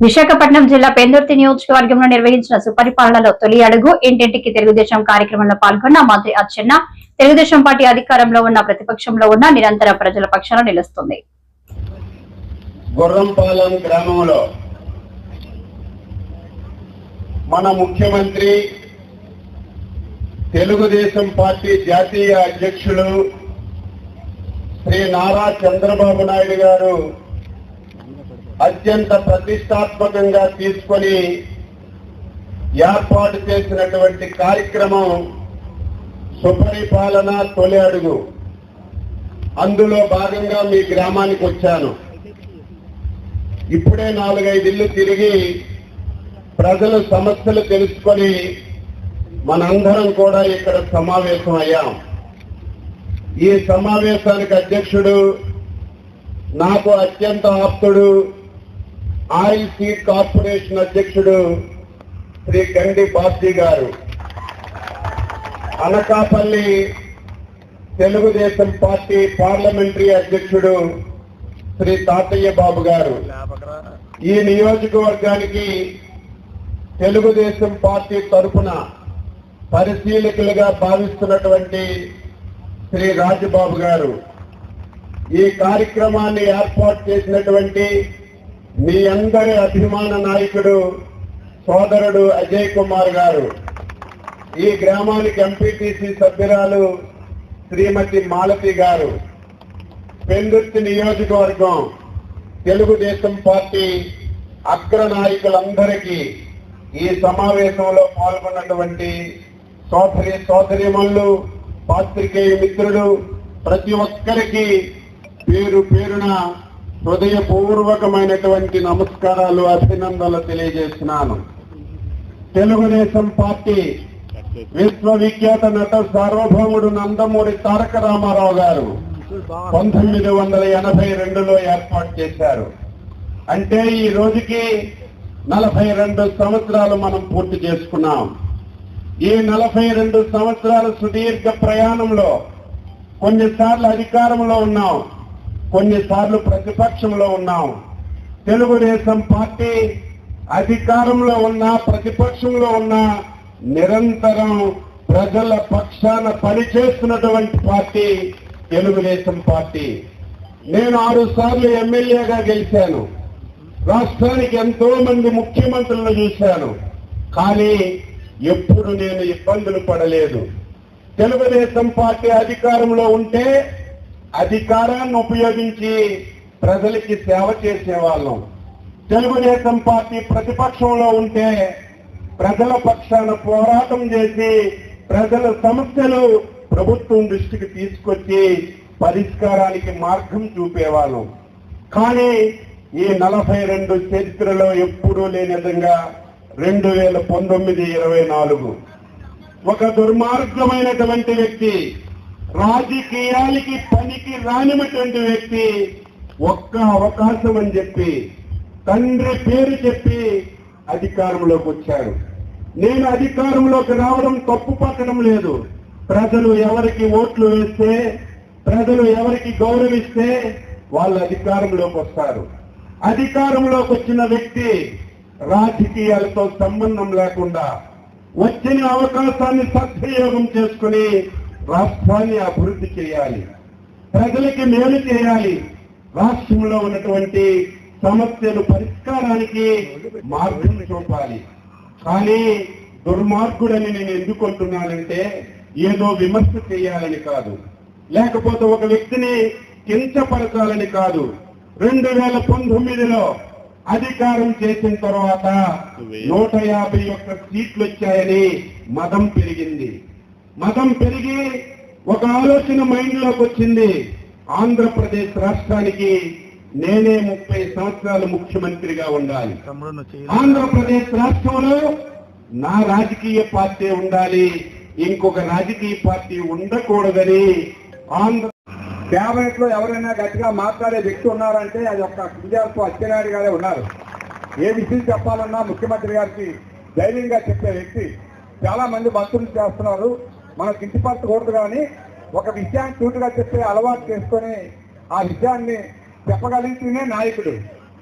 విశాఖపట్నం జిల్లా పెందుర్తి నియోజకవర్గంలో నిర్వహించిన సుపరిపాలనలో తొలి అడుగు ఇంటింటికి తెలుగుదేశం కార్యక్రమంలో పాల్గొన్న మంత్రి అచ్చెన్న తెలుగుదేశం పార్టీ అధికారంలో ఉన్న ప్రతిపక్షంలో ఉన్న నిరంతర ప్రజల పక్షాన నిలుస్తుంది. గుర్రంపాలెం గ్రామంలో మన ముఖ్యమంత్రి తెలుగుదేశం పార్టీ జాతీయ అధ్యక్షులు శ్రీ నారా చంద్రబాబు నాయుడు గారు అత్యంత ప్రతిష్టాత్మకంగా తీసుకొని ఏర్పాటు చేసినటువంటి కార్యక్రమం సుపరిపాలన తొలి అడుగు. అందులో భాగంగా మీ గ్రామానికి వచ్చాను. ఇప్పుడే 4-5 ఇళ్లు తిరిగి ప్రజల సమస్యలు తెలుసుకొని మనందరం కూడా ఇక్కడ సమావేశం అయ్యాం. ఈ సమావేశానికి అధ్యక్షుడు నాకు అత్యంత ఆప్తుడు ఆయిల్ సీడ్ కార్పొరేషన్ అధ్యక్షుడు శ్రీ గండి బాబ్జీ గారు, అనకాపల్లి తెలుగుదేశం పార్టీ పార్లమెంటరీ అధ్యక్షుడు శ్రీ తాతయ్య బాబు గారు, ఈ నియోజకవర్గానికి తెలుగుదేశం పార్టీ తరఫున పరిశీలకులుగా భావిస్తున్నటువంటి శ్రీ రాజబాబు గారు, ఈ కార్యక్రమాన్ని ఏర్పాటు చేసినటువంటి మీ అందరి అభిమాన నాయకుడు సోదరుడు అజయ్ కుమార్ గారు, ఈ గ్రామానికి ఎంపీటీసీ సభ్యురాలు శ్రీమతి మాలతి గారు, పెందుర్తి నియోజకవర్గం తెలుగుదేశం పార్టీ అగ్ర నాయకులందరికీ, ఈ సమావేశంలో పాల్గొన్నటువంటి సోదరీమణులు, పాత్రికేయ మిత్రులు, ప్రతి ఒక్కరికి పేరు పేరున హృదయపూర్వకమైనటువంటి నమస్కారాలు, అభినందనలు తెలియజేస్తున్నాను. తెలుగుదేశం పార్టీ విశ్వవిఖ్యాత నట సార్వభౌముడు నందమూరి తారక రామారావు గారు 1982లో ఏర్పాటు చేశారు. అంటే ఈ రోజుకి 42 సంవత్సరాలు మనం పూర్తి చేసుకున్నాం. ఈ 42 సంవత్సరాల సుదీర్ఘ ప్రయాణంలో కొన్నిసార్లు అధికారంలో ఉన్నాం, కొన్నిసార్లు ప్రతిపక్షంలో ఉన్నాం. తెలుగుదేశం పార్టీ అధికారంలో ఉన్నా ప్రతిపక్షంలో ఉన్నా నిరంతరం ప్రజల పక్షాన పనిచేస్తున్నటువంటి పార్టీ తెలుగుదేశం పార్టీ. నేను 6 సార్లు ఎమ్మెల్యేగా గెలిచాను. రాష్ట్రానికి ఎంతో మంది ముఖ్యమంత్రులను చూశాను, కానీ ఎప్పుడు నేను ఇబ్బందులు పడలేదు. తెలుగుదేశం పార్టీ అధికారంలో ఉంటే అధికారాన్ని ఉపయోగించి ప్రజలకి సేవ చేసేవాళ్ళం. తెలుగుదేశం పార్టీ ప్రతిపక్షంలో ఉంటే ప్రజల పక్షాన పోరాటం చేసి ప్రజల సమస్యలు ప్రభుత్వం దృష్టికి తీసుకొచ్చి పరిష్కారానికి మార్గం చూపేవాళ్ళం. కానీ ఈ 42 చరిత్రలో ఎప్పుడూ లేని విధంగా 2019-24 ఒక దుర్మార్గమైనటువంటి వ్యక్తి, రాజకీయాలకి పనికి రానిటువంటి వ్యక్తి ఒక్క అవకాశం అని చెప్పి తండ్రి పేరు చెప్పి అధికారంలోకి వచ్చారు. నేను అధికారంలోకి రావడం తప్పు పట్టడం లేదు. ప్రజలు ఎవరికి ఓట్లు వేస్తే, ప్రజలు ఎవరికి గౌరవిస్తే వాళ్ళు అధికారంలోకి వస్తారు. అధికారంలోకి వచ్చిన వ్యక్తి రాజకీయాలతో సంబంధం లేకుండా వచ్చిన అవకాశాన్ని సద్వినియోగం చేసుకుని రాష్ట్రాన్ని అభివృద్ధి చేయాలి, ప్రజలకి మేలు చేయాలి, రాష్ట్రంలో ఉన్నటువంటి సమస్యలు పరిష్కారానికి మార్గం చూపాలి. కానీ దుర్మార్గుడని నేను ఎందుకు అంటున్నానంటే ఏదో విమర్శ చేయాలని కాదు, లేకపోతే ఒక వ్యక్తిని కించపరచాలని కాదు. 2019లో అధికారం చేసిన తర్వాత 151 సీట్లు వచ్చాయని మదం పెరిగింది. మదం పెరిగి ఒక ఆలోచన మైండ్ లోకి వచ్చింది, ఆంధ్రప్రదేశ్ రాష్ట్రానికి నేనే 30 సంవత్సరాలు ముఖ్యమంత్రిగా ఉండాలి, ఆంధ్రప్రదేశ్ రాష్ట్రంలో నా రాజకీయ పార్టీ ఉండాలి, ఇంకొక రాజకీయ పార్టీ ఉండకూడదని కేబినెట్ లో ఎవరైనా గట్టిగా మాట్లాడే వ్యక్తి ఉన్నారంటే అది ఒక కుంజార్పు అచ్చెన్నాయుడు గారే ఉన్నారు. ఏ విషయం చెప్పాలన్నా ముఖ్యమంత్రి గారికి ధైర్యంగా చెప్పే వ్యక్తి. చాలా మంది మంత్రులు చేస్తున్నారు, మనం కించిపరచకూడదు, కానీ ఒక విషయాన్ని సూటిగా చెప్పే అలవాటు చేసుకొని ఆ విషయాన్ని చెప్పగలిగితేనే నాయకుడు.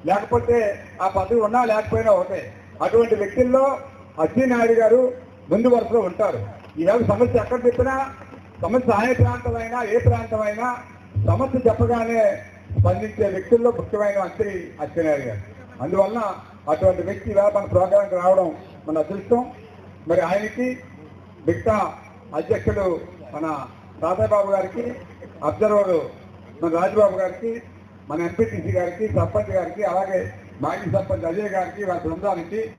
లేకపోతే ఆ పదవి ఉన్నా లేకపోయినా ఒకటే. అటువంటి వ్యక్తుల్లో అచ్చెన్నాయుడు గారు ముందు వరుసలో ఉంటారు. ఈవేళ సమస్య ఎక్కడ చెప్పినా, సమస్య ఏ ప్రాంతమైనా ఏ ప్రాంతమైనా సమస్య చెప్పగానే స్పందించే వ్యక్తుల్లో ముఖ్యమైన మంత్రి అచ్చెన్నాయుడు గారు. అందువలన అటువంటి వ్యక్తి ఇవాళ మన ప్రోగ్రాంకి రావడం మన అదృష్టం. మరి ఆయనకి మిగతా అధ్యక్షుడు మన తాతయ్యబాబు గారికి, అబ్జర్వర్ మన రాజబాబు గారికి, మన ఎంపీటీసీ గారికి, సర్పంచ్ గారికి, అలాగే మాజీ సర్పంచ్ అజయ్ గారికి, వారి బృందానికి